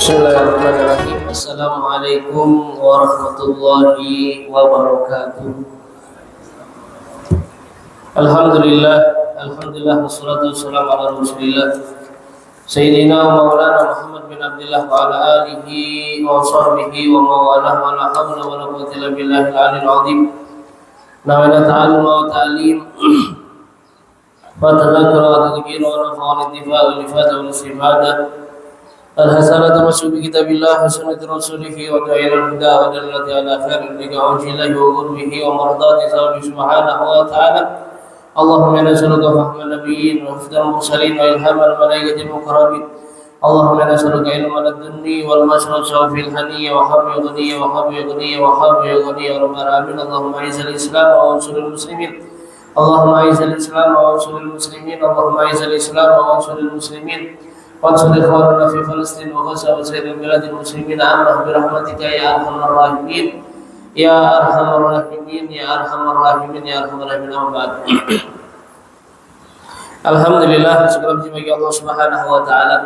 Bismillahirrahmanirrahim. Assalamualaikum warahmatullahi wabarakatuh. Alhamdulillah, alhamdulillah wassalatu wassalamu ala Rasulillah Sayyidina wa Maulana Muhammad bin Abdullah wa ala alihi wa sahbihi wa mawalah wa la hawla wa la quwwata illa billahil aliyil azim. Nawala ta'allum wa ta'lim wa tadhakkura wa tadhkira wa nafa'al intifa' wa ifada wa istifadah. الحسنة تمسك بكتاب الله وسنة رسوله ودعينا الهدى ودلت على خير البقاء وجه الله وقربه ومرضات ربه سبحانه وتعالى. اللهم انا نسألك فهم النبيين وحفظ المرسلين وإلهام الملائكة المقربين. اللهم انا نسألك علم الدنيا والمشرق في الحنية وحب غنية وحب غنية وحب غنية رب العالمين. اللهم أعز الإسلام وانصر المسلمين. اللهم أعز الإسلام وانصر المسلمين. اللهم أعز الإسلام وانصر المسلمين. وانصر إخواننا في فلسطين وغزة وسائر بلاد المسلمين عامة برحمتك يا أرحم الراحمين يا أرحم الراحمين يا أرحم الراحمين يا أرحم الراحمين. Amma ba'd. Alhamdulillah, segala puji bagi Allah Subhanahu wa taala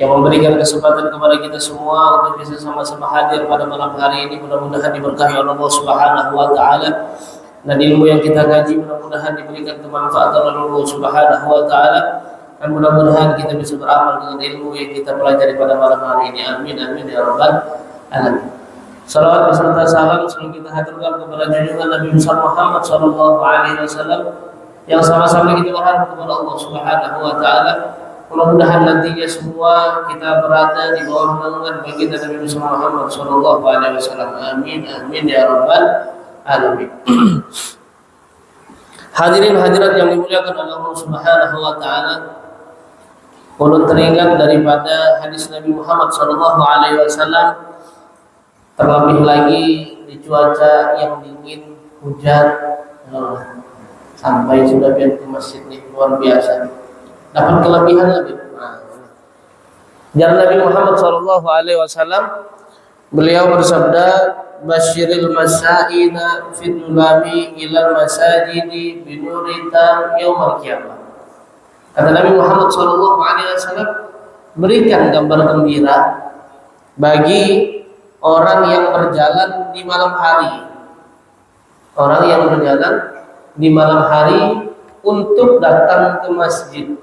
yang memberikan kesempatan kepada kita semua untuk bisa sama-sama hadir pada malam hari ini. Mudah-mudahan diberkahi oleh Allah Subhanahu wa taala dan ilmu yang kita kaji mudah-mudahan diberikan kemanfaatan oleh Allah Subhanahu wa taala. Dan mudah-mudahan kita bisa beramal dengan ilmu yang kita pelajari pada malam hari ini. Amin amin ya rabbal alamin. Salawat beserta salam selalu kita haturkan kepada junjungan Nabi Muhammad sallallahu alaihi wasallam yang sama-sama kita berharap kepada Allah Subhanahu wa taala. Mudah-mudahan nantinya semua kita berada di bawah naungan baginda Nabi Muhammad sallallahu alaihi wasallam. Amin amin ya rabbal alamin. Hadirin hadirat yang dimuliakan oleh Allah Subhanahu wa taala, ulun teringat daripada hadis Nabi Muhammad SAW, terlebih lagi di cuaca yang dingin, hujan, sampai sudah pintu masjid ini luar biasa, dapat kelebihan lebih. Jalan Nabi Muhammad SAW, beliau bersabda, Basyiril masaina fitulami ilal masajidi binuritan yaumal qiyamah. Kata Nabi Muhammad SAW, berikan gambar gembira bagi orang yang berjalan di malam hari. Orang yang berjalan di malam hari untuk datang ke masjid.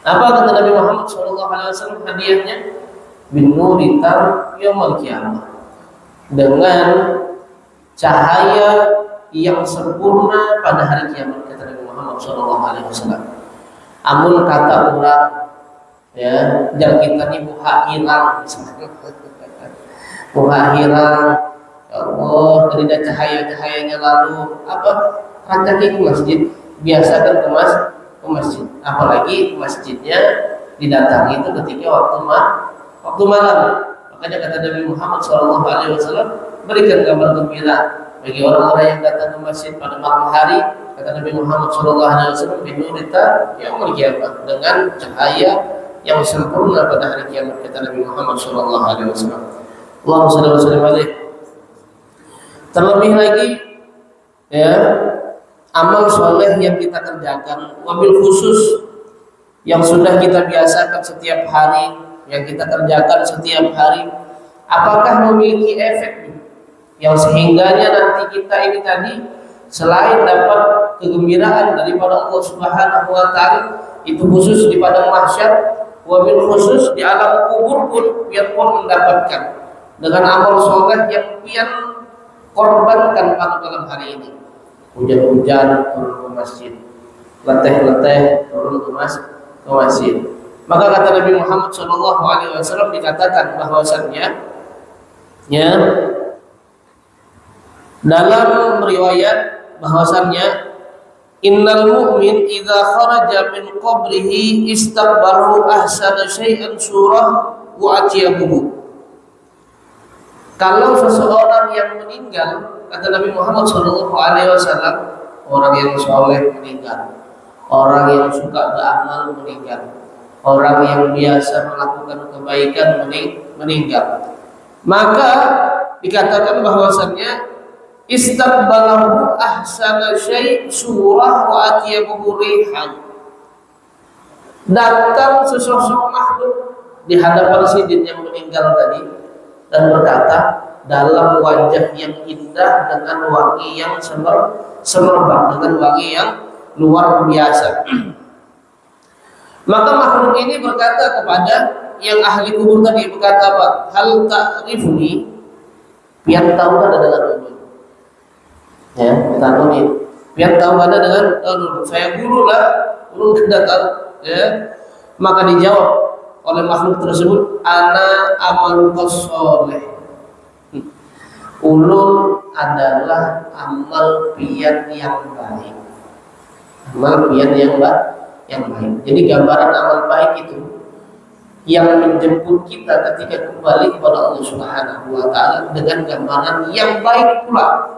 Apa kata Nabi Muhammad SAW hadiahnya? Binuritan yaumal qiyamah. Dengan cahaya yang sempurna pada hari kiamat, kata Nabi Muhammad SAW. Amun kata orang, ya, jangan kita nih muha hilang, muha hilang. Ya Allah, dari cahaya-cahayanya lalu apa? Rancaki ke masjid, biasakan ke masjid. Apalagi masjidnya didatangi itu ketika waktu malam. Makanya kata Nabi Muhammad SAW, berikan kabar gembira bagi orang-orang yang datang ke masjid pada malam hari. Kata Nabi Muhammad SAW, binurita yaumul qiyamah, dengan cahaya yang sempurna pada hari kiamat, kata Nabi Muhammad SAW. Allahumma shalli wa sallim alaihi. Terlebih lagi, ya, amal soleh yang kita kerjakan, wabil khusus yang sudah kita biasakan setiap hari, yang kita kerjakan setiap hari, apakah memiliki efek yang sehingganya nanti kita ini tadi selain dapat kegembiraan daripada Allah Subhanahu wa taala, itu khusus di padang mahsyar, wabil khusus di alam kubur pun biarpun mendapatkan dengan amal soleh yang pian korbankan pada malam hari ini. Hujan-hujan turun ke masjid, leteh-leteh turun ke masjid. Maka kata Nabi Muhammad SAW dikatakan bahwasannya, ya, dalam riwayat bahwasannya innal mu'min idza kharaja min qabrihi istaqbalu ahsana syai'an surah wa atyabuhu. Kalau seseorang yang meninggal, kata Nabi Muhammad SAW, orang yang soleh meninggal, orang yang suka beramal meninggal, orang yang biasa melakukan kebaikan meninggal, maka dikatakan bahwasannya istaqbalahu ahsana syai' surah wa atyabuhu rihan. Datang sesosok makhluk di hadapan sidin yang meninggal tadi dan berkata dalam wajah yang indah dengan wangi yang semerbak, dengan wangi yang luar biasa. Maka makhluk ini berkata kepada yang ahli kubur tadi, berkata apa? Hal ta'rifuni, pian tahu ada dengan ulun. Ya, kita tahu nih. Pian tahu ada dengan ulun. Saya guru lah, ulun datang. Ya, maka dijawab oleh makhluk tersebut, ana amaluka sholeh. Ulun adalah amal pian yang baik. Amal pian yang baik. Jadi gambaran amal baik itu yang menjemput kita ketika kembali kepada Allah Subhanahu wa taala dengan gambaran yang baik pula.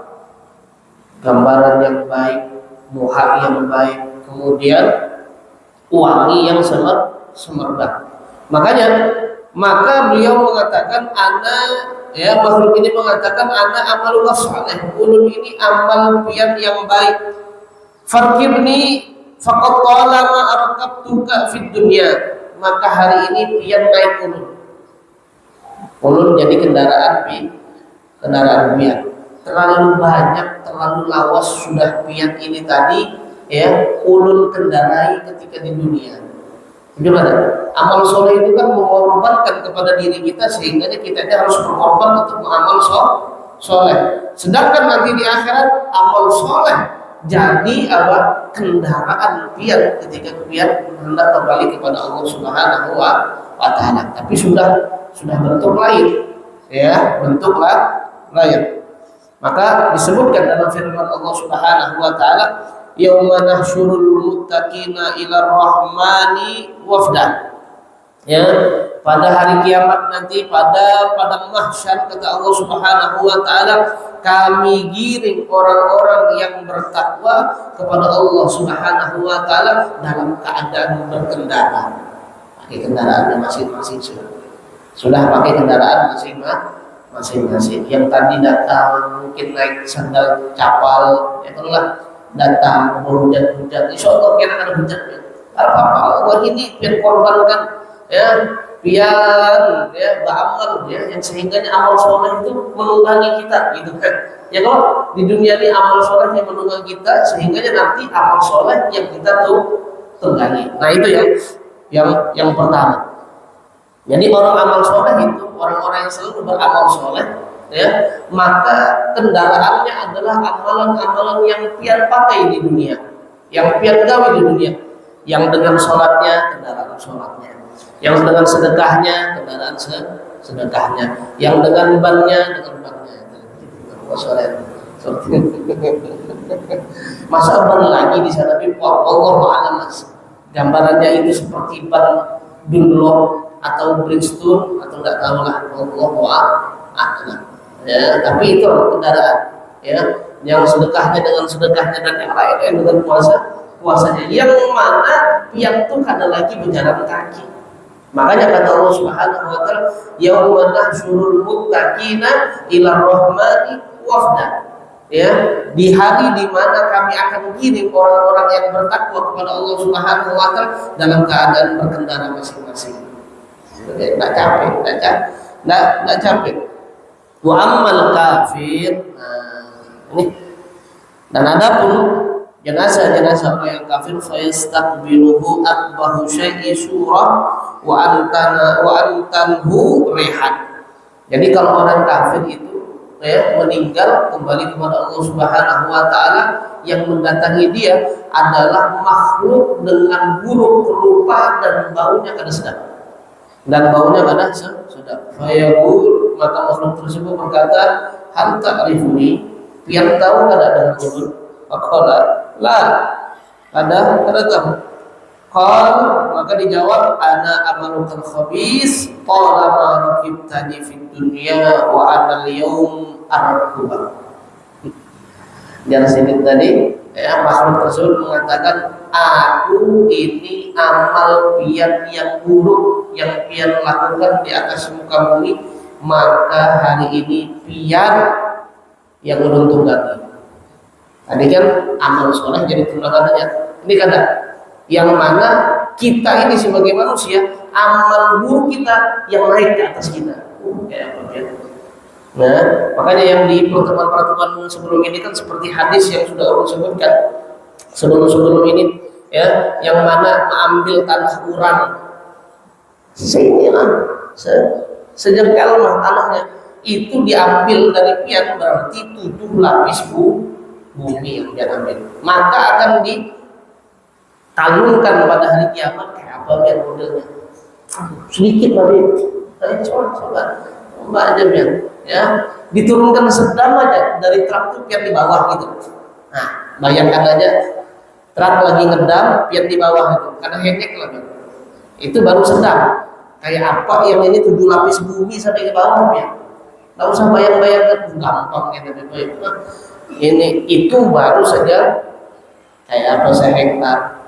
Gambaran yang baik, muha yang baik, kemudian wangi yang semerbak. Maka beliau mengatakan makhluk ini mengatakan ana amaluka sholeh. Ulun ini amal pian yang baik. Fakirni faqad talama arkabtuka fid dunya. Maka hari ini pian naik ulun jadi kendaraan pian. Terlalu banyak, terlalu lawas sudah pian ini tadi ya ulun kendarai ketika di dunia. Gimana? Amal soleh itu kan mengorbankan kepada diri kita sehingga kita harus berkorban untuk mengamal soleh. Sedangkan nanti di akhirat amal soleh jadi apa? Kendaraan pian ketika pian hendak kembali kepada Allah Subhanahu wa taala. Tapi sudah bentuk lain, ya, bentuk lain. Maka disebutkan dalam firman Allah Subhanahu wa taala, yauma nahsyurul muttaqina ila rahmani wafda. Ya, pada hari kiamat nanti pada padang mahsyar kata Allah Subhanahu wa taala, kami giring orang-orang yang bertakwa kepada Allah Subhanahu wa taala dalam keadaan berkendara. Pakai kendaraannya masing-masing sudah pakai kendaraan masing-masing. Yang tadi datang mungkin naik sandal capal, ya itulah datang berhujan-hujan. Insyaallah kita akan hujan. Apa-apa Allah ini biar korbankan ya pian ya beramal ya yang sehingga amal soleh itu menunggangi kita gitu kan ya. Kalau di dunia ini amal soleh yang menunggangi kita sehingga nanti amal soleh yang kita tunggangi. Nah itu yang pertama. Jadi orang amal soleh itu orang-orang yang selalu beramal soleh ya, maka kendaraannya adalah amalan-amalan yang pian pakai di dunia, yang pian gawe di dunia, yang dengan sholatnya kendaraan sholatnya, yang dengan sedekahnya kendaraan sedekahnya, yang dengan bannya dengan bannya. Masa ban lagi di sana, tapi Allah a'lam. Gambarannya itu seperti ban Dunlop atau Bridgestone atau enggak tahu lah, Allah a'lam. Ya, tapi itu kendaraan ya, yang sedekahnya dengan sedekahnya dan yang lain dengan puasanya, yang mana yang itu kada lagi berjalan kaki. Makanya kata Allah Subhanahu wa taala, yauma nahsyurul muttaqina ila rahmani wafda. Ya, di hari di mana kami akan giring orang-orang yang bertakwa kepada Allah Subhanahu wa taala dalam keadaan berkendara masing-masing. Enggak capek. Wa ammal kafir. Nah, ini. Dan adapun jenazah orang yang kafir fayastaqbiluhu akbahu syai'i surah wa antanhu rihan. Jadi kalau orang kafir itu ya meninggal kembali kepada Allah Subhanahu wa taala, yang mendatangi dia adalah makhluk dengan buruk rupa dan baunya kada sedap. Fayaqul, maka makhluk tersebut berkata, hal ta'rifuni, pian tahu kada dengan ulun? Faqala la, kada tahu. Qal, maka dijawab, ana amalukal khabis talama rakibtani fid dunya wa ana al-yawm arkuba. Yang sini tadi ya, makhluk tersebut mengatakan, aku ini amal pian yang buruk yang pian lakukan di atas muka bumi, maka hari ini pian yang tunggangi. Tadi kan amal soleh jadi tunggangannya. Ini kata yang mana kita ini sebagai manusia, amal buruk kita yang naik ke atas kita. Kayak apa ya? Nah, makanya yang di pertemuan-pertemuan sebelum ini kan seperti hadis yang sudah Allah sebutkan sebelum ini, ya, yang mana mengambil tanah urang sinilah sejengkal mah tanahnya itu diambil dari pian, berarti 7 lapis bumi yang dia ambil, maka akan ditanggungkan pada hari kiamat. Kayak apa biar modelnya sedikit lagi, coba aja biar, ya, diturunkan sedang aja dari truk tuh pian di bawah gitu. Nah, bayangkan aja truk lagi ngedam pian di bawah itu karena headnya lagi itu baru sedang. Kayak apa yang ini 7 lapis bumi sampai ke bawah ya. Nggak usah bayang-bayangkan, gampang gitu. Ini itu baru saja kayak apa sehektar,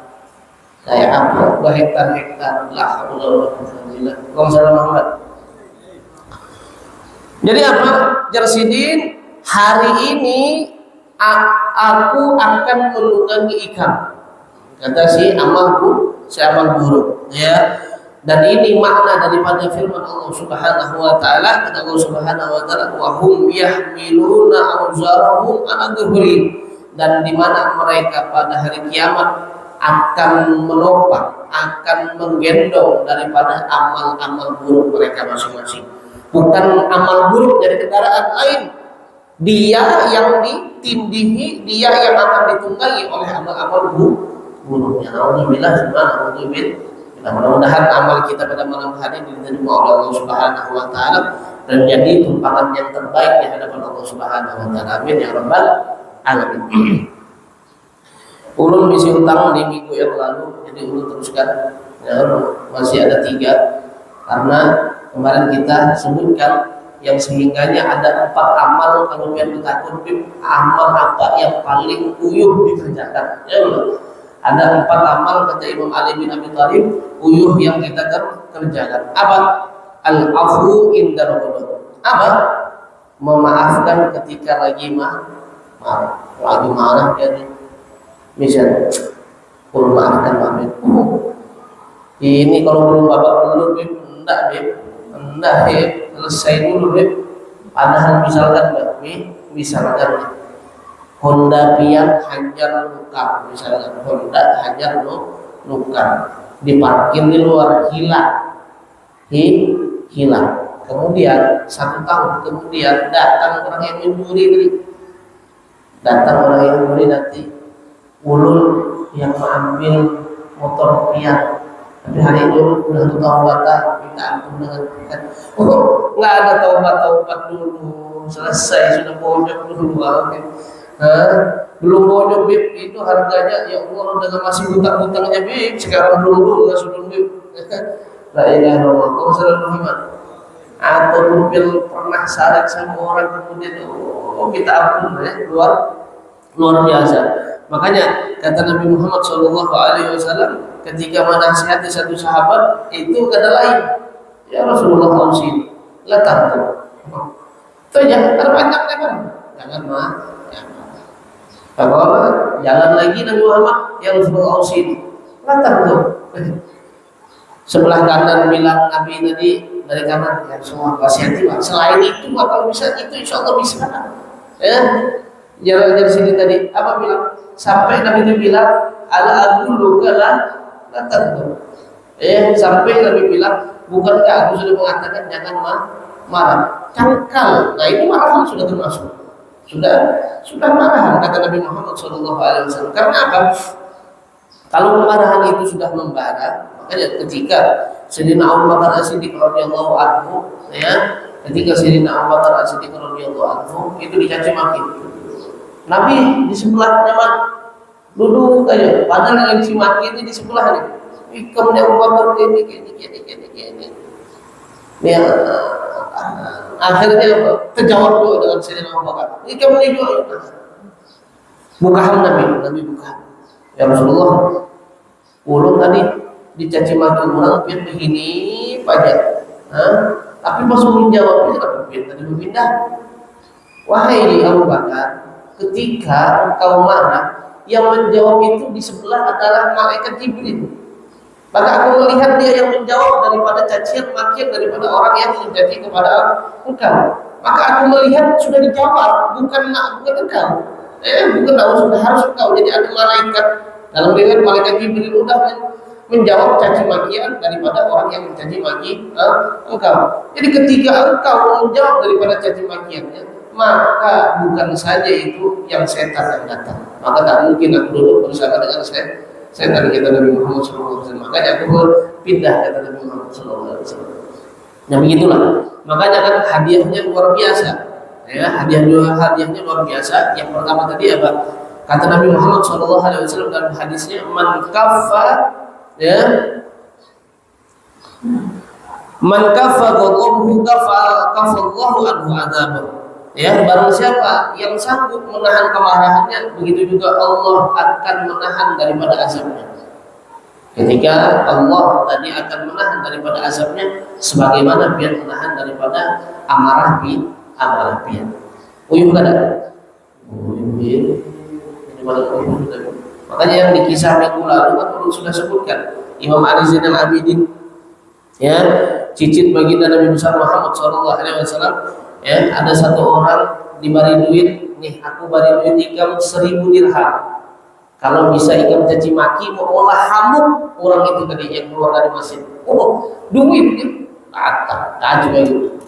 kayak apa 2 hektar lah. Alhamdulillah. Muhammad. Jadi apa? Jarsidin, hari ini aku akan menunggangi ikan. Kata si amal buruk, ya. Dan ini makna daripada firman Allah Subhanahu wa taala, kata Allah Subhanahu wa taala, wa hum yahmiluna awzarahum ala dhuhri, dan di mana mereka pada hari kiamat akan menopang, akan menggendong daripada amal-amal buruk mereka masing-masing. Bukan amal buruk dari kendaraan lain, dia yang ditindihi, dia yang akan ditunggangi oleh amal-amal buruk. Ya alhamdulillah, subhanallah. Nah, mudah-mudahan amal kita pada malam hari diterima oleh Allah Subhanahu wa taala dan jadi tumpahan yang terbaik di hadapan Allah Subhanahu wa taala. Amin ya rabbal alamin. Ulun misi utang di minggu yang lalu, jadi ulun teruskan. Ya, masih ada 3 karena kemarin kita sebutkan yang sehingganya ada 4 amal kalau biar kita kunjung amal apa yang paling uyuh dikerjakan. Ya, ada 4 amal kata Imam Ali bin Abi Thalib uyuh yang kita kerjakan. Apa? Al-afu indal ghadab. Apa? Memaafkan ketika lagi marah jadi misalnya perlu maafkan maafin. Ini kalau belum babak belur enggak selesai dulu padahal misalkan Honda pian hajar luka, misalnya Honda hajar luka diparkir di luar hilang. Kemudian 1 tahun kemudian datang orang yang mencuri nanti ulun yang mengambil motor pian, tapi hari ini udah taubat, minta ampun dengan Tuhan. Nggak ada taubat dulu, selesai sudah bonyok dulu. Belum bonyok bib itu harganya ya Allah udah masih hutang-hutangnya bib, sekarang belum sudah bib. La ilaha illallah. Muhammad. Atau bil pernah sarat sama orang kemudian minta ampun ya, luar biasa. Makanya kata Nabi Muhammad SAW ketika menasihati satu sahabat itu kata lain, ya Rasulullah SAW letak itu jangan terpanjang lebar, jangan mah. Kalau jalan lagi Nabi Muhammad yang Rasulullah SAW letak tuh sebelah kanan bilang Nabi tadi dari kanan ya semua wasiyati lah. Selain itu kalau bisa itu insya Allah bisa. Ya jalan dari sini tadi apa bilang sampai Nabi itu bilang ala agulu kala letak tuh. Sampai Nabi bilang bukankah aku sudah mengatakan jangan marah, cangkal. Nah itu marahan sudah termasuk. Sudah marahan kata Nabi Muhammad SAW. Karena apa? Kalau kemarahan itu sudah membara, makanya ketika Sayyidina Abu Bakar As-Siddiq radhiyallahu anhu, ya, ketika Sayyidina Abu Bakar As-Siddiq radhiyallahu anhu itu dicaci maki. Nabi di sebelah nyaman duduk aja, padahal yang dicaci maki itu di sebelah nih. Kemudian Abu Bakar ini. Dia akhirnya terjawab dulu dengan Sayyidina Abu Bakar. Ini kamu juga bukahan Nabi bukahan. Ya Rasulullah, ulun tadi dicaci maki orang biar begini pajak. Tapi pas menjawabnya kenapa biar tadi berpindah? Wahai Abu Bakar, ketika engkau marah, yang menjawab itu di sebelah adalah malaikat Jibril. Maka aku melihat dia yang menjawab daripada cacian makian daripada orang yang mencaci kepada engkau. Maka aku melihat sudah dijawab, bukan engkau. Bukan sudah harus engkau. Jadi ada malaikat dalam riwayat malaikat Jibril sudah menjawab caci makian daripada orang yang mencaci maki engkau. Jadi ketika engkau menjawab daripada caci makiannya, maka bukan saja itu yang setan yang datang. Maka tak mungkin aku dulu berusaha dengan setan kata Nabi Muhammad SAW. Makanya aku berpindah kata Nabi Muhammad SAW. Nah begitulah. Makanya kan hadiahnya luar biasa. Ya, hadiahnya luar biasa. Yang pertama tadi apa? Kata Nabi Muhammad SAW dalam hadisnya, man kaffa, ya, man kaffa ghadabuhu kafallahu anhu adzabah. Ya, barang siapa yang sanggup menahan kemarahannya, begitu juga Allah akan menahan daripada azabnya. Ketika Allah tadi akan menahan daripada azabnya, sebagaimana dia menahan daripada amarah dia. Uyuh kada? Uyuh. Makanya yang di kisah minggu lalu kan sudah sebutkan Imam Ali Zainal Abidin, ya, cicit baginda Nabi besar Muhammad SAW. Ya, ada satu orang diberi duit, nih aku beri duit ikam 1000 dirham. Kalau bisa ikam caci maki mau olah hamuk orang itu tadi yang keluar dari masjid. Oh, duit ya. Kacau itu.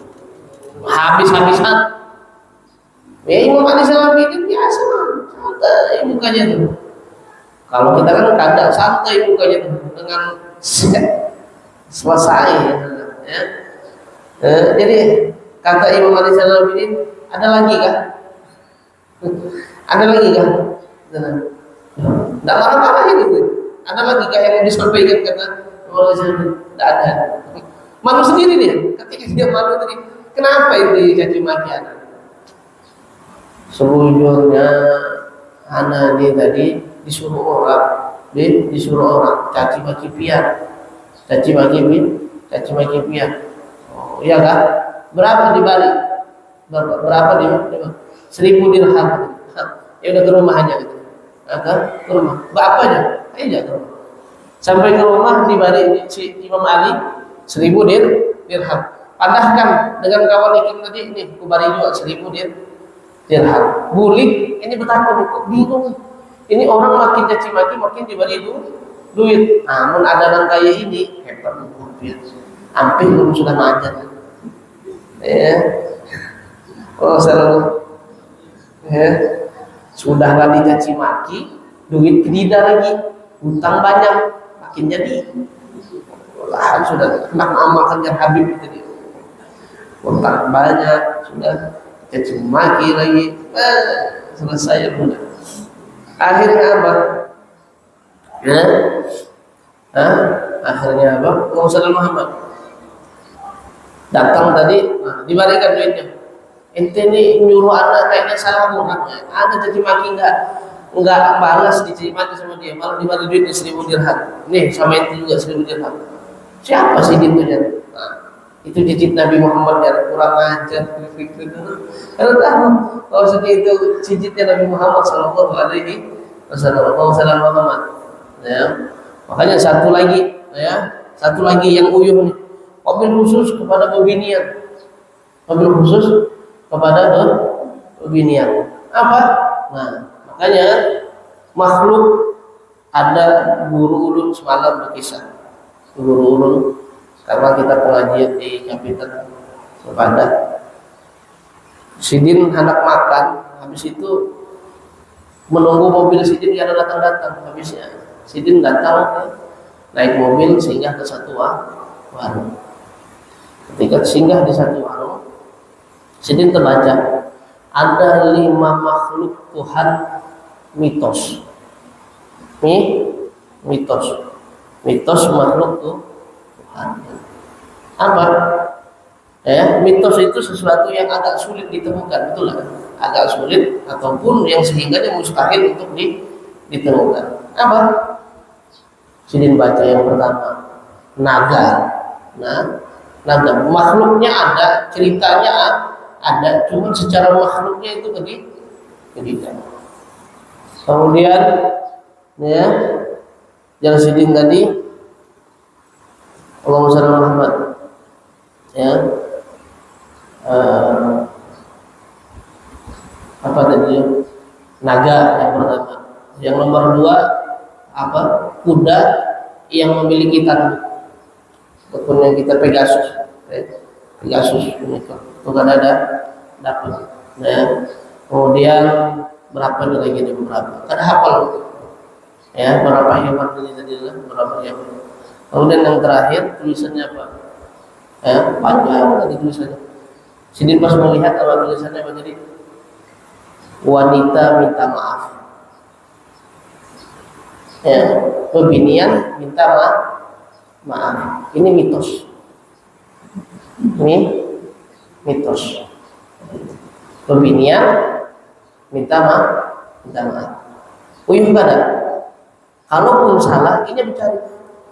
Habis-habisan. Ya Imam Ali Zainal Abidin biasa, santai mukanya tuh. Kalau kita kan kadang santai mukanya tuh dengan selesai ya. Jadi kata Imam Ali Zainal Abidin, ada lagi kah? Ada lagi kah? Tidak marah-marah itu. Ada lagi kah yang disampaikan kata Imam Ali Zainal Abidin? Tidak ada. Malu sendiri dia. Ketika dia malu tadi, kenapa itu jadi maki anak? Sejujurnya anak ini tadi disuruh orang caci maki pian. Oh, iya kah? Berapa di Bali? Berapa di 1000 dirham. Ya udah ke rumah aja gitu. Ke rumah. Berapa aja? Aja ke rumah. Sampai ke rumah di Bali si Imam Ali 1000 dirham. Padahkan dengan kawan ikim tadi ini ku bari juga 1000 dirham. Bulik ini betapa kok bingung. Ini orang makin caci maki makin diberi duit. Namun ada orang kaya ini hebat duit. Hampir belum sudah majan. Ya, kalau ya, sudah nggak dicaci maki, duit tidak lagi, utang banyak, makin jadi, lahan sudah kena amal kerja Habib itu, utang banyak, sudah caci maki lagi, selesai sudah. Akhirnya apa? Ya, akhirnya apa? Rasulullah Muhammad datang tadi, dibalikan duitnya. Ente ini nyuruh anak kayaknya salah murahnya. Ada caci maki enggak balas dicaci maki sama dia, malah dibalik duitnya 1000 dirham. Nih sama ente juga 1000 dirham. Siapa sih itu ya? Itu cicit Nabi Muhammad ya, kurang ajar. Kalau tahu kalau seperti itu cicitnya Nabi Muhammad Sallallahu Alaihi Wasallam. Ya, makanya satu lagi yang uyuh nih. Mobil khusus kepada bebinian. Apa? Nah, makanya makhluk ada guru ulun semalam berkisah. Guru ulun karena kita pengajian di Kapitan kepada Sidin hendak makan, habis itu menunggu mobil Sidin dia datang. Habisnya Sidin datang naik mobil singgah ke satu warung. Ketika singgah di satu warung, Sidin terbaca ada 5 makhluk Tuhan mitos. Mitos makhluk Tuhan. Apa? Mitos itu sesuatu yang agak sulit ditemukan, betul kan? Agak sulit ataupun yang sehingga mustahil untuk ditemukan. Apa? Sidin baca yang pertama, naga. Naga makhluknya ada, ceritanya ada, cuma secara makhluknya itu begitu. Kemudian ya yang Sidin tadi Allahumma shalli ala Muhammad. Ya. Apa tadi? Naga yang pertama. Yang nomor dua apa? Kuda yang memiliki tanduk. Ataupun yang kita Pegasus. Pegasus itu kan ada dapat. Nah, kemudian berapa lagi ada beberapa? Kan hafal. Ya, berapa hewan ini tadi lah, berapa hewan. Kemudian yang terakhir tulisannya apa? Ya, panjang tadi tulisannya. Sidin pas melihat apa tulisannya apa tadi? Wanita minta maaf. Ya, pebinian minta maaf. Ini mitos. Ini mitos. Pebinian minta maaf. Uyuh kada. Kalaupun salah, ini bicara.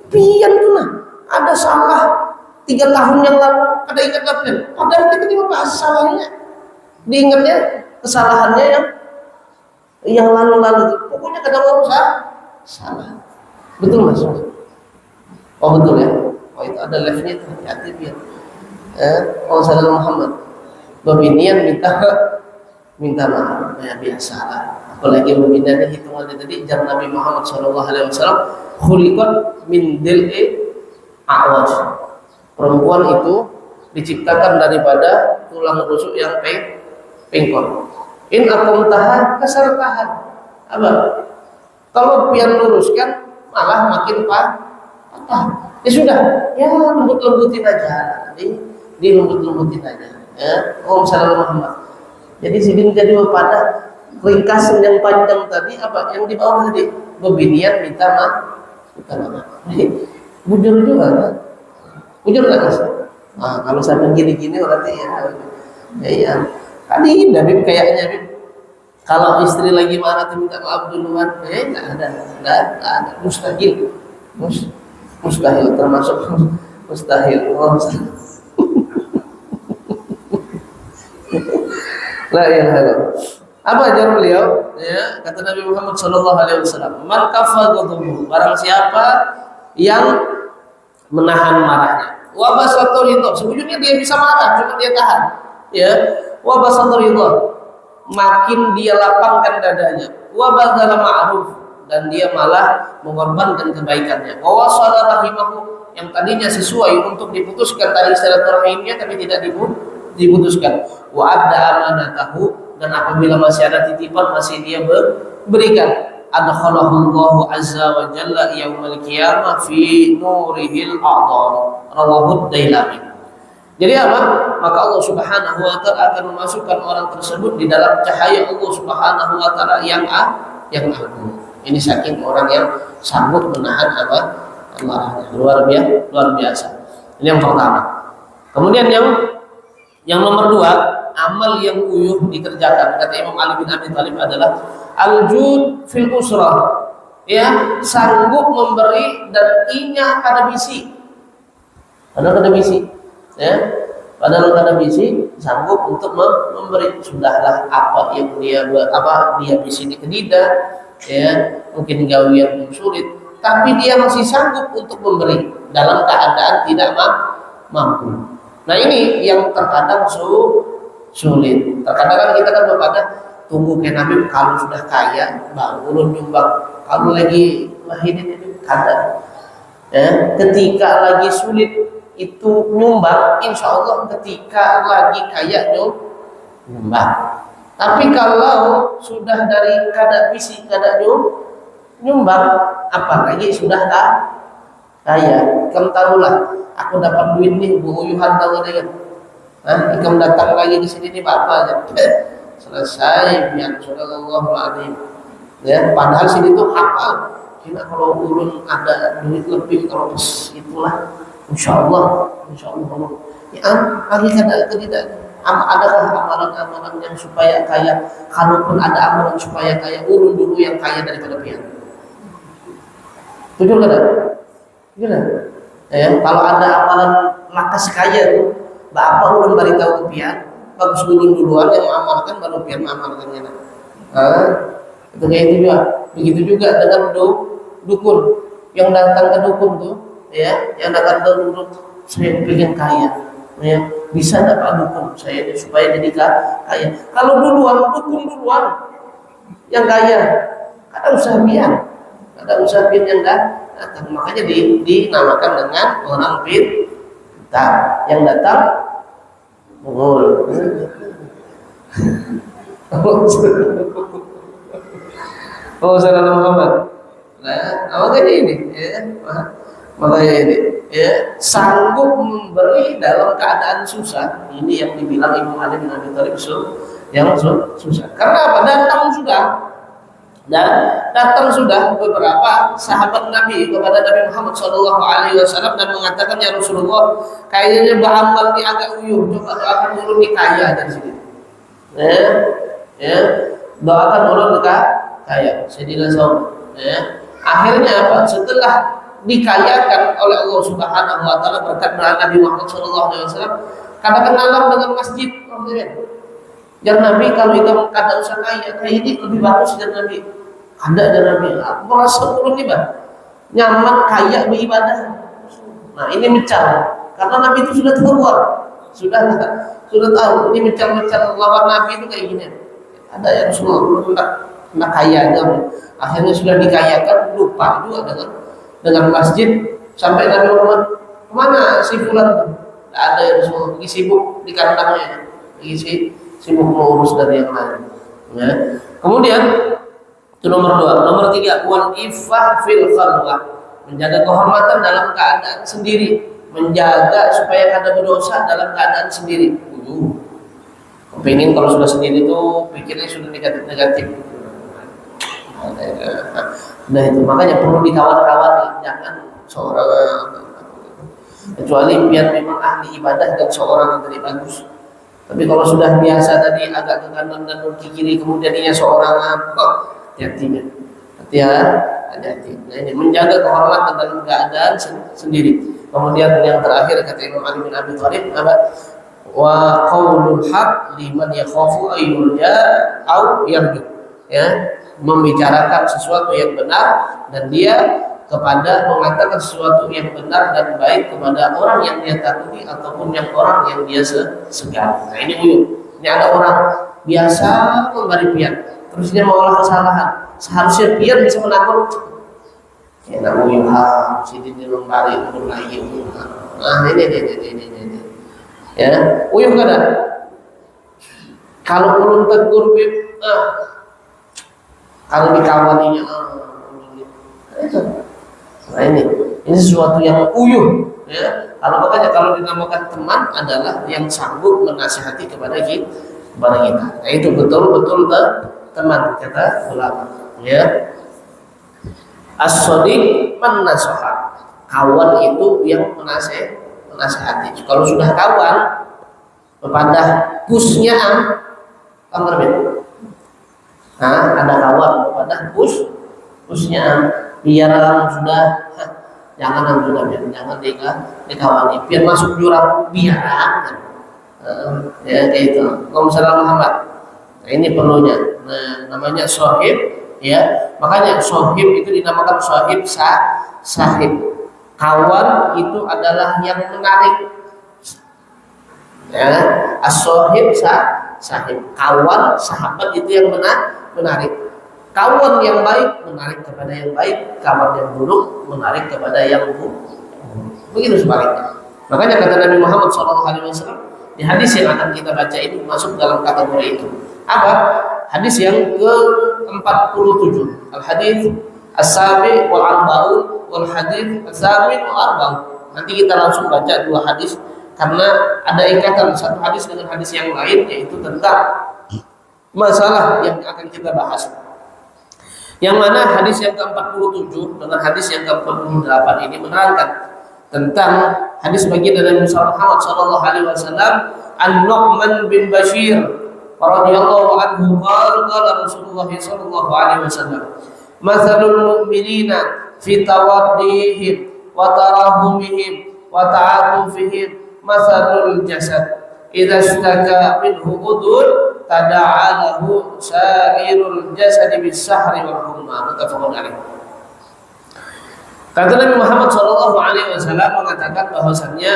Pian tuh nah, ada salah 3 tahun yang lalu, ada ingat lagi. Padahal kita ini bahas salahnya, diingatnya kesalahannya yang lalu-lalu. Pokoknya kada mau salah. Betul mas? Oh betul ya. Oh itu ada live-nya tuh, hati biar. Oh salam Muhammad. Pebinian minta maaf, ya biasa. Apalagi pembinaan hitungannya tadi jar Nabi Muhammad SAW khuliqat min dil'i a'waj. Perempuan itu diciptakan daripada tulang rusuk yang pengkor. In akumtaha kasartahan. Apa? Kalau pian luruskan malah makin patah. Ya sudah, ya lembut-lembutin aja. Di lembut-lembutin aja. Ya, Om Salam Muhammad. Jadi sidin jadi pada ringkasan yang panjang tadi apa yang di bawah tadi bebinian minta maaf. Bujur juga kan? Bujur nggak mas? Nah, kalau sampai gini-gini berarti ya. Tadi Bib kayaknya Bib. Kalau istri lagi marah tuh minta maaf duluan, nggak ada. Mustahil, mustahil termasuk mustahil. La ilaha illallah. Apa ajar beliau? Ya, kata Nabi Muhammad SAW, man kafa ghadabuhu, barang siapa yang menahan marahnya. Wa basata ridha, sebetulnya dia bisa marah, cuma dia tahan. Ya, wa basata ridha, makin dia lapangkan dadanya. Wa badzala ma'ruf, dan dia malah mengorbankan kebaikannya. Wa wasala rahimahu, yang tadinya sesuai untuk diputuskan tali silaturahimnya tapi tidak diputuskan. Wa adda amanatahu, dan apabila masih ada titipan masih dia berikan. Adkhalahu Allahu azza wa jalla yaumal qiyamah fi nurihil a'dham. Rawahu Dailami. Jadi apa? Maka Allah Subhanahu wa taala akan memasukkan orang tersebut di dalam cahaya Allah Subhanahu wa taala yang agung. Ini saking orang yang sanggup menahan apa? Amarahnya. Luar biasa. Ini yang pertama. Kemudian yang nomor dua, amal yang uyuh dikerjakan. Kata Imam Ali bin Abi Thalib adalah al-jud fil usrah. Ya, sanggup memberi dan inya kada bisi. Padahal kada bisi. Ya. Padahal kada bisi, sanggup untuk memberi. Sudahlah apa yang dia bisi di kedida, ya, mungkin gawian sulit, tapi dia masih sanggup untuk memberi dalam keadaan tidak mampu. Nah ini yang terkadang sulit. Terkadang kan kita kan berpada tunggu ke Nabi kalau sudah kaya baru nyumbang. Kalau lagi wahidin itu kada. Ya, ketika lagi sulit itu nyumbang, insya Allah ketika lagi kaya nyumbang. Tapi kalau sudah dari kada bisi kada nyumbang, apalagi sudah kaya. Kamu taruhlah, aku dapat duit nih, buuyuhan tahu dengan. Kamu datang lagi di sini nih Bapak aja. Selesai, biar Subhanallahu alazim. Ya, padahal sini tuh hafal. Kita kalau urun ada duit lebih kalau itulah, insya Allah. Ya, lagi kada tidak. Adakah amalan-amalan yang supaya kaya? Kalaupun ada amalan supaya kaya, urun dulu yang kaya daripada pihak. Tujuh kada? Gila. Ya, kalau ada amalan lakas kaya tuh, bapak ulun bari tahu ke pihak, bagus duluan yang mengamalkan baru pihak mengamalkannya. Itu kayak itu juga. Begitu juga dengan dukun yang datang ke dukun tuh, ya, yang datang dulu, saya pengen kaya, ya, bisa dapat dukun saya supaya jadi kaya. Kalau duluan dukun duluan yang kaya, ada usaha pian yang datang, makanya dinamakan dengan orang pintar yang datang mengul. Oh, salam Muhammad. Nah, makanya ini, ya, makanya ini, ya, sanggup memberi dalam keadaan susah. Ini yang dibilang Imam Ali bin Abi Thalib yang susah. Karena apa? Datang sudah beberapa sahabat Nabi kepada Nabi Muhammad SAW dan mengatakan, ya Rasulullah, kayaknya beramal ini agak uyuh, coba doakan ulun nih kaya dari sini. Ya, doakan ulun kaya. Sayyidina Saud. Ya. Akhirnya apa? Setelah dikayakan oleh Allah Subhanahu wa taala berkat doa Nabi Muhammad SAW, katakanlah dengan masjid. Jar Nabi, kalau itu kada usah kaya ini lebih bagus jar Nabi. Ada jar Nabi, merasa turun nih bang, nyaman kaya beribadah. Nah ini mencal, karena Nabi itu sudah tahu ini mencal lawan Nabi itu kayak gini. Ada yang Rasulullah nak kaya aja, akhirnya sudah dikayakan, lupa juga dengan masjid. Sampai Nabi Muhammad, kemana si fulan? Ada yang Rasulullah lagi sibuk di kandangnya, lagi sibuk mengurus dari yang lain. Ya. Kemudian itu nomor 2. Nomor 3, wal iffah fil khalwah, menjaga kehormatan dalam keadaan sendiri, menjaga supaya kada berdosa dalam keadaan sendiri. Kepingin kalau sudah sendiri itu pikirnya sudah negatif. Nah itu makanya perlu dikawal-kawal, jangan seorang, kecuali biar memang ahli ibadah dan seorang yang tadi bagus. Tapi kalau sudah biasa tadi agak ke kanan dan ke kiri, kemudian dia seorang hati-hati. Nah ini menjaga kehormatan dalam keadaan sendiri. Kemudian yang terakhir kata Imam Ali bin Abi Thalib, wa qaulul haq liman yakhafu ayyurja au yarju, ya, membicarakan sesuatu yang benar dan dia kepada mengatakan sesuatu yang benar dan baik kepada orang yang dia takuti ataupun orang yang dia segan. Nah ini uyuh. Ini ada orang biasa memberi pian, terus dia mengolah kesalahan. Seharusnya pian bisa menakut. Ya nak uyuh sini dia memberi lagi. Nah ini. Ya, uyuh kada. Kalau ulun tegur kalau dikawaninya nah ini sesuatu yang uyuh, ya. Kalau dinamakan teman adalah yang sanggup menasihati kepada kita. Nah itu betul-betul teman kata ulama, ya. As-sadiq man nasaha, kawan itu yang menasihati. Kalau sudah kawan kepada pusnya ada kawan kepada pusnya biar sudah jangan dikawani biar masuk jurang biar ya kayak itu. Salam Muhammad. Nah ini perlunya. Nah namanya sohib, ya, makanya sohib itu dinamakan sohib sahib. Kawan itu adalah yang menarik, ya. As-sohib sahib, kawan sahabat itu yang menarik. Kawan yang baik menarik kepada yang baik, kawan yang buruk menarik kepada yang buruk. Begitu sebaliknya. Makanya kata Nabi Muhammad SAW di hadis yang akan kita baca ini masuk dalam kategori itu. Apa? Hadis yang ke-47. Al-hadis as-sabi wal arba'un wal hadis as-sabi wal arba'un. Nanti kita langsung baca dua hadis karena ada ikatan satu hadis dengan hadis yang lain, yaitu tentang masalah yang akan kita bahas. Yang mana hadis yang ke-47 dengan hadis yang ke-48 ini menerangkan tentang hadis baginda Nabi Muhammad sallallahu alaihi wasallam, An-Nu'man bin Bashir radhiyallahu anhu qala Rasulullah sallallahu alaihi wasallam, "Matsalul mu'minina fi tawaddihim wa tarahumihim wa ta'atufihim matsalul jasad idza ishtaka minhu udhun tada'a lahu sa'irul jasadi bis-sahri wal humma." Muttafaqun alaih. Kata Nabi Muhammad SAW mengatakan bahwasannya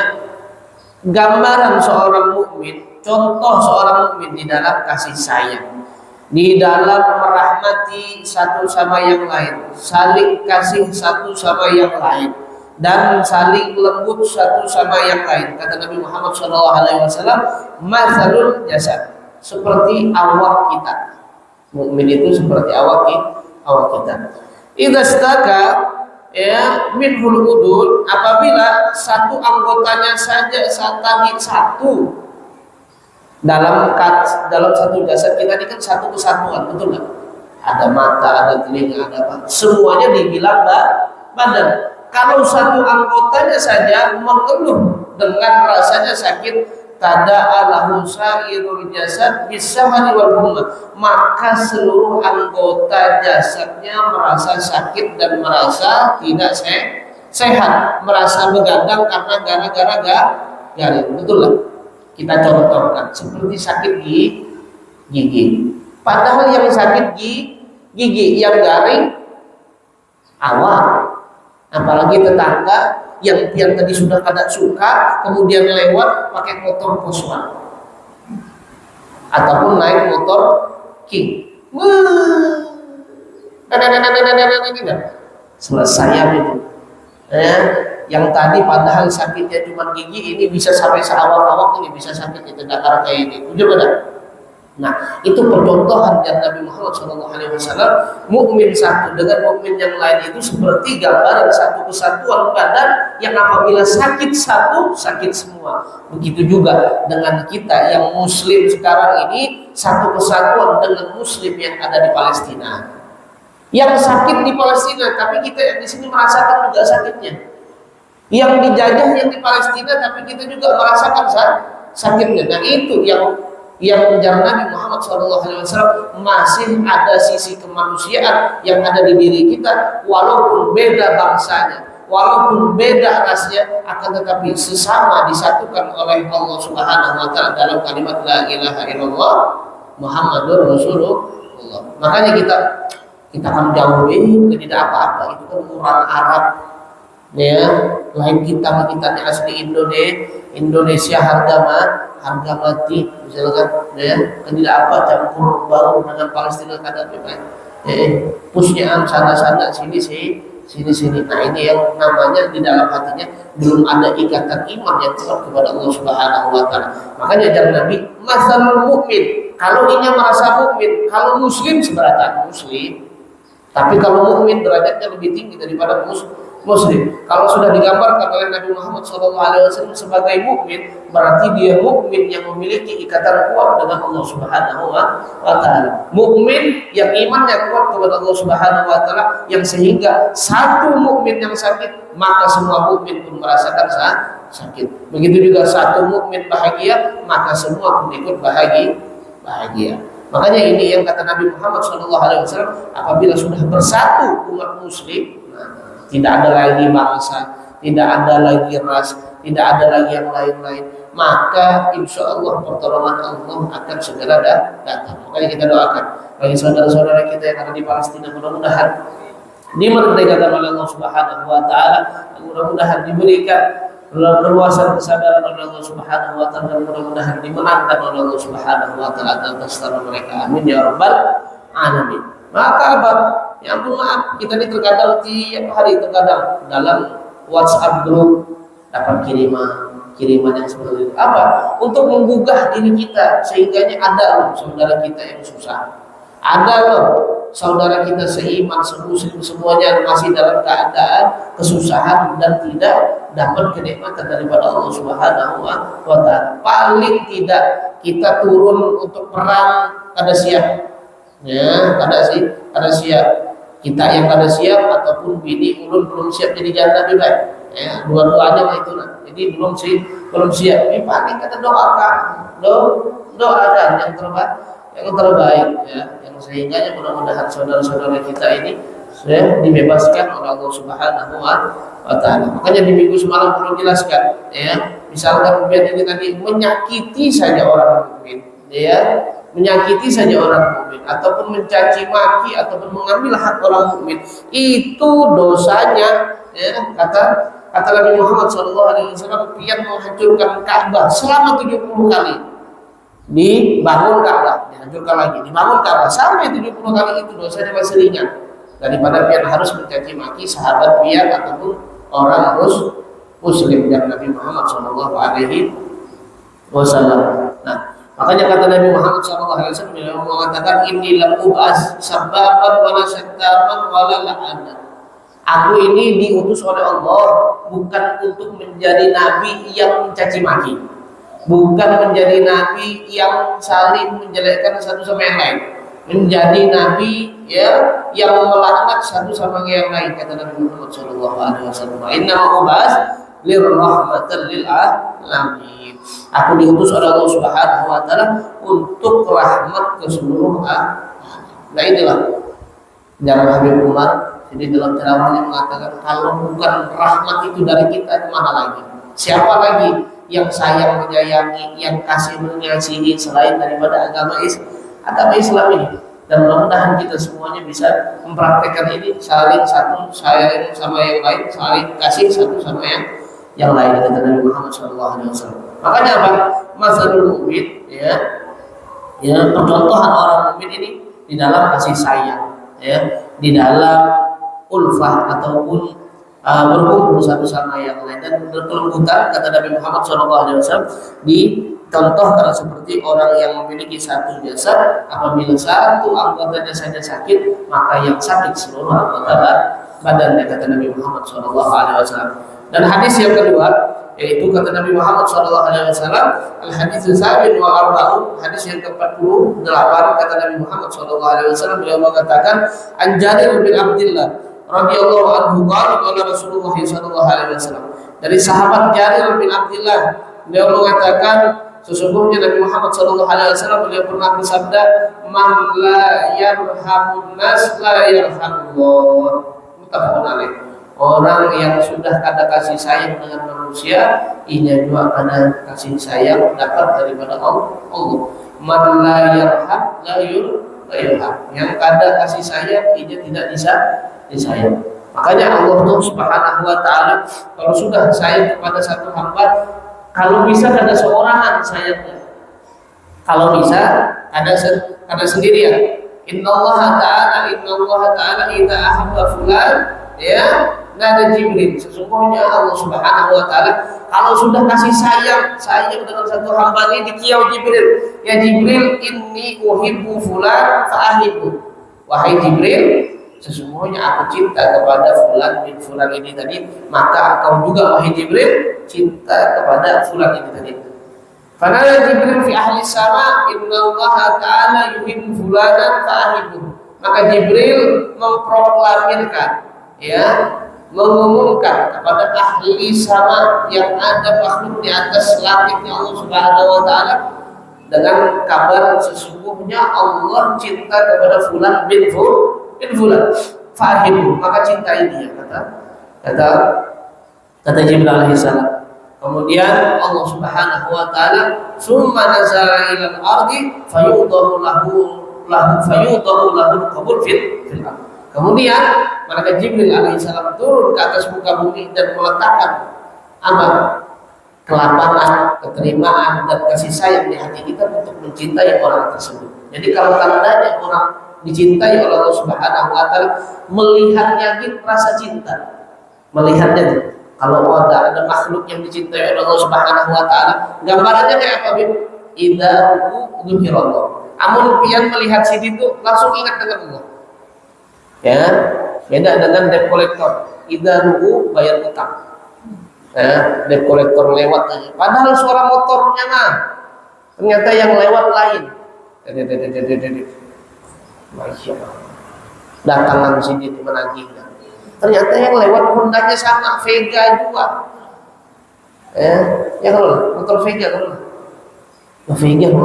gambaran seorang mukmin, contoh seorang mukmin di dalam kasih sayang, di dalam merahmati satu sama yang lain, saling kasih satu sama yang lain, dan saling lembut satu sama yang lain. Kata Nabi Muhammad SAW, mazalul jasad, seperti awak kita. Mukmin itu seperti awak kita. Idza staka ya minhul udul, apabila satu anggotanya saja tadi satu dalam satu jasad kita ini kan satu kesatuan, betul nggak? Ada mata, ada telinga, ada apa? Semuanya dibilang badan. Kalau satu anggotanya saja mengeluh dengan rasanya sakit, tada'alahu sa'irul jasad bisahari wal humma, maka seluruh anggota jasadnya merasa sakit dan merasa tidak sehat, merasa begadang karena gara-gara garing. Betul lah. Kita contohkan seperti sakit gigi. Padahal yang sakit gigi, yang garing awak. Apalagi tetangga yang tadi sudah kada suka kemudian lewat pakai motor Cosworth ataupun naik motor King, selesai itu ya. Yang tadi padahal sakitnya cuma gigi, ini bisa sampai seawak-awak, ini bisa sakit itu dakar kayak ini. Jujur ada. Nah, itu percontohan dari Nabi Muhammad SAW. Mukmin satu dengan mukmin yang lain itu seperti gambaran satu kesatuan badan yang apabila sakit satu, sakit semua. Begitu juga dengan kita yang Muslim sekarang ini, satu kesatuan dengan Muslim yang ada di Palestina. Yang sakit di Palestina, tapi kita yang di sini merasakan juga sakitnya. Yang dijajah yang di Palestina, tapi kita juga merasakan sakitnya. Dan itu yang mengejar Nabi Muhammad SAW, masih ada sisi kemanusiaan yang ada di diri kita, walaupun beda bangsanya, walaupun beda rasnya, akan tetapi sesama disatukan oleh Allah Subhanahu wa Ta'ala dalam kalimat la ilaha illallah Muhammadur Rasulullah. Makanya kita akan jauhi tidak apa-apa, itu kan Quran Arab ya, lain kita asli Indonesia harga mati misalkan ya, kan tidak apa campur baur dengan Palestina kada pusnya sana sini. Nah, ini yang namanya di dalam hatinya belum ada ikatan iman yang kuat kepada Allah Subhanahu wa Ta'ala. Makanya jangan Nabi masalul mukmin, kalau ini merasa mukmin, kalau muslim seberatan muslim, tapi kalau mukmin derajatnya lebih tinggi daripada muslim. Kalau sudah digambarkan oleh Nabi Muhammad SAW sebagai mukmin, berarti dia mukmin yang memiliki ikatan kuat dengan Allah Subhanahu wa Ta'ala. Mukmin yang imannya kuat kepada Allah Subhanahu wa Ta'ala, yang sehingga satu mukmin yang sakit, maka semua mukmin pun merasakan sakit. Begitu juga satu mukmin bahagia, maka semua pun ikut bahagia. Makanya ini yang kata Nabi Muhammad SAW, apabila sudah bersatu umat muslim, tidak ada lagi bangsa, tidak ada lagi ras, tidak ada lagi yang lain-lain, maka insya Allah pertolongan Allah akan segera datang. Makanya kita doakan bagi saudara-saudara kita yang ada di Palestina, mudah-mudahan dimerdekakan oleh Allah Subhanahu wa Ta'ala, mudah-mudahan diberikan perluasan kesadaran oleh Allah Subhanahu wa Ta'ala, dan mudah-mudahan dimenangkan oleh Allah Subhanahu wa Ta'ala atas tanah mereka. Amin ya rabbal alamin. Maka apa? Ya ampun, maaf, kita ini terkadang tiap hari dalam WhatsApp grup dapat kiriman yang seperti itu. Apa? Untuk menggugah diri kita, sehingga ada loh saudara kita yang susah. Ada loh saudara kita seiman, semuslim semuanya masih dalam keadaan kesusahan dan tidak dapat kenikmatan daripada Allah Subhanahu wa Ta'ala. Paling tidak kita turun untuk perang kada siap. Ya, kada siap. Kita yang kada siap ataupun bini ulun belum siap jadi janda juga. Ya, dua-duanya mah itu lah. Jadi belum siap. Ini paling kita doakan yang terbaik ya, yang sehingga mudah-mudahan saudara-saudara kita ini sudah dibebaskan oleh Allah Subhanahu wa Ta'ala. Makanya di minggu semalam perlu jelaskan ya, misalkan kemudian ini tadi menyakiti saja orang mukmin ya, menyakiti saja orang mukmin ataupun mencaci maki ataupun mengambil hak orang mukmin, itu dosanya ya, kata Nabi Muhammad SAW, pian menghancurkan Ka'bah selama 70 kali. Dibangun Ka'bah, dihancurkan lagi, dibangun Ka'bah sampai 70 kali, itu dosanya masih ringan daripada pian harus mencaci maki sahabat pian ataupun orang muslim yang Nabi Muhammad SAW. Nah, makanya kata Nabi Muhammad SAW, beliau mengatakan, ini lam ub'as sababan wala syattaban wala la'anan. Aku ini diutus oleh Allah bukan untuk menjadi nabi yang mencaci maki, bukan menjadi nabi yang saling menjelekkan satu sama yang lain, menjadi nabi ya yang melaknat satu sama yang lain. Kata Nabi Muhammad SAW, inna ub'as lirrahmatan lil alamin. Aku diutus oleh Allah Subhanahu wa taala untuk rahmat ke seluruh alam. Nah, inilah jalan Habib Umar. Jadi dalam ceramahnya mengatakan, kalau bukan rahmat itu dari kita, kemana lagi? Siapa lagi yang sayang menyayangi, yang kasih mengasihi selain daripada agama Islam ini? Dan mudah-mudahan kita semuanya bisa mempraktekkan ini, saling satu sayang sama yang lain, saling kasih satu sama yang lain, kata Nabi Muhammad SAW. Makanya apa? Masalul mukmin, ya, percontohan orang mukmin ini di dalam kasih sayang, ya, di dalam ulfah ataupun berkumpul satu sama yang lain dan berkelembutan. Kata Nabi Muhammad SAW, dicontohkan seperti orang yang memiliki satu jasad, apabila satu anggota jasadnya sakit, maka yang sakit seluruh anggota badannya, kata Nabi Muhammad SAW. Dan hadis yang kedua, yaitu kata Nabi Muhammad SAW, al-hadits sabin wa arba'un, hadis yang ke-48, kata Nabi Muhammad SAW, beliau mengatakan, an Jarir bin Abdillah radhiyallahu anhu qala Rasulullah SAW, dari sahabat Jarir bin Abdillah, beliau mengatakan, sesungguhnya Nabi Muhammad SAW beliau pernah bersabda, man la yarhamun nas la yarhamullah. Muttafaqun alaih. Orang yang sudah ada kasih sayang dengan manusia, ia juga ada kasih sayang dapat daripada Allah. Man la yarham la yurham. Yang ada kasih sayang, ia tidak bisa disayang. Makanya Allah Subhanahu wa taala kalau sudah sayang kepada satu hamba, kalau bisa ada seorangan sayangnya. Kalau bisa ada sendirian. Innallaha ta'ala idza ahabba fulan, ya, nada Jibril. Sesungguhnya Allah Subhanahu wa taala kalau sudah kasih sayang dengan satu hamba ini, dikiau Jibril, ya Jibril, inni uhibbu fulan fa'ahibbu. Wahai Jibril, sesungguhnya aku cinta kepada fulan bin fulan ini tadi, maka engkau juga wahai Jibril cinta kepada fulan ini tadi. Karena Jibril fi ahli sama, innallaha ta'ala yuhibbu fulanan fa'ahibbu. Maka Jibril memproklamirkan, ya, mengumumkan kepada ahli sama yang ada makhluk di atas langitnya Allah Subhanahu wa taala dengan kabar sesungguhnya Allah cinta kepada fulan bin fulan fa'ahibbu, maka cintai dia, kata Jibril alaihi salam. Kemudian Allah Subhanahu wa taala summa nazala ilal ardi fayudahu lahu qabul fil ardh. Kemudian malaikat Jibril alaihissalam turun ke atas muka bumi dan meletakkan apa? Kelapangan, keterimaan dan kasih sayang di hati kita untuk mencintai orang tersebut. Jadi kalau tandanya orang dicintai oleh Allah Subhanahu wa taala, melihatnya gitu rasa cinta. Melihatnya kalau ada makhluk yang dicintai oleh Allah Subhanahu wa taala, gambarannya kayak apa, Bib? Idza dzukirallah. Amun pian melihat situ itu langsung ingat dengan Allah. Ya, beda dengan debt collector. Idza ru'u bayar utang. Ya, debt collector lewat aja. Padahal suara motornya mah ternyata yang lewat lain. Masya Allah. Datangan sini menagih. Ternyata yang lewat Hondanya sama, Vega juga. Ya kalau motor Vega kalau Vega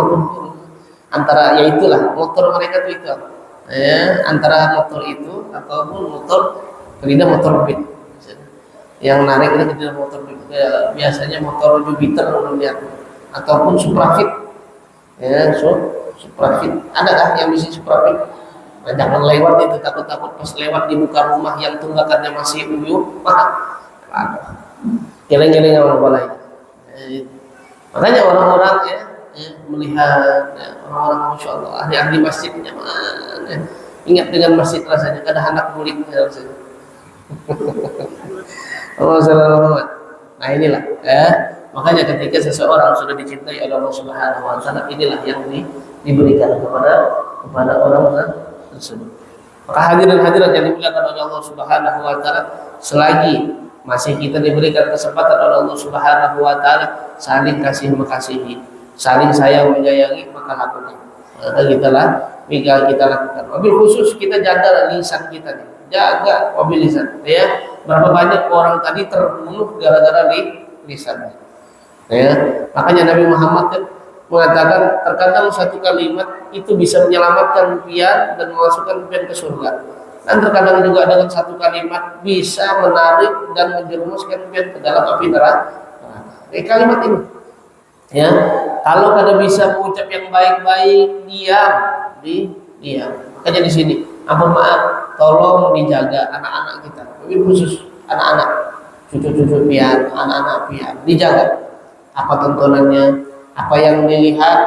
antara ya itulah motor mereka itu. Ya, antara motor itu ataupun motor tidak motor beat. Yang narik itu tidak motor beat. Ya, biasanya motor Jupiter lihat ataupun Suprafit. Ya, Suprafit. Adakah yang bisa Suprafit? Nah, jangan lewat itu, takut-takut pas lewat di muka rumah yang tunggakannya masih uyuh, aduh, geleng-geleng sama kepala itu. Makanya orang-orang melihat orang-orang masya Allah ahli-ahli masjidnya mana, ingat dengan masjid rasanya, ada anak muridnya rasanya. Allah Subhanahu. Nah inilah makanya ketika seseorang sudah dicintai oleh Allah Subhanahu wa taala, inilah yang diberikan kepada orang tersebut. Maka hadirin-hadirat yang dimuliakan oleh Allah Subhanahu wa taala, selagi masih kita diberikan kesempatan oleh Allah Subhanahu wa taala saling kasih mengasihi, saling sayang menyayangi, maka lakukan. Kita lakukan. Mobil khusus kita jaga lisan kita nih. Jaga mobil lisan. Ya, berapa banyak orang tadi terbunuh gara-gara lisannya. Ya, makanya Nabi Muhammad kan mengatakan terkadang satu kalimat itu bisa menyelamatkan pian dan memasukkan pian ke surga. Dan terkadang juga dengan satu kalimat bisa menarik dan menjerumuskan pian ke dalam api neraka. Kalimat ini, ya, kalau kada bisa mengucap yang baik-baik, diam. Makanya di sini, ampun maaf, tolong dijaga anak-anak kita, lebih khusus anak-anak, cucu-cucu pian, anak-anak pian, dijaga. Apa tontonannya, apa yang dilihat,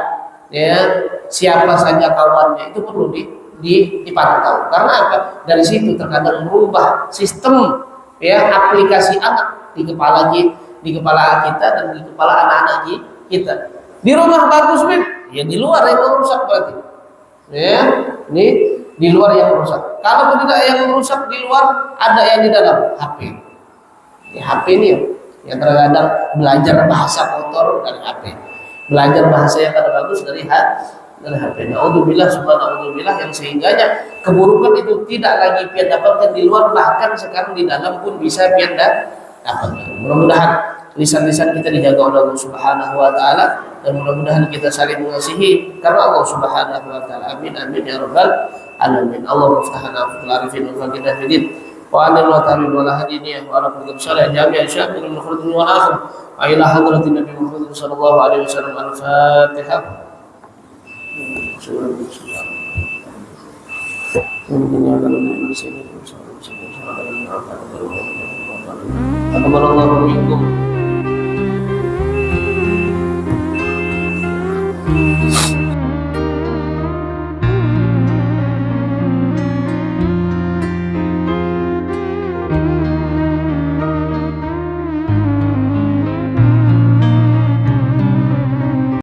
ya, siapa saja kawannya, itu perlu dipantau. Karena apa? Dari situ terkadang merubah sistem, ya, aplikasi anak di kepala kita dan di kepala anak-anak kita. Di rumah bagus, ya di luar yang rusak berarti. Ya, ini di luar yang rusak. Kalau tidak yang rusak di luar, ada yang di dalam HP. Ya, HP ini yang terkadang belajar bahasa kotor dari HP, belajar bahasa yang kada bagus dari HP. Naudzubillah, subhanallah, yang sehingganya keburukan itu tidak lagi pian dapatkan di luar, bahkan sekarang di dalam pun bisa pian dapatkan. Mudah-mudahan lisan-lisan kita dijaga oleh Allah Subhanahu wa taala, dan mudah-mudahan kita saling mengasihi karena Allah Subhanahu wa taala. Amin amin ya rabbal alamin. Allahumma ftahna fil arifin wa faqina fid wa anil wa ta'ala wa la hadiniya wa ala kulli syai'in jami'a syai'in min khairin wa akhir wa ila hadratin nabi Muhammad sallallahu alaihi wasallam. Al-Fatihah. Assalamualaikum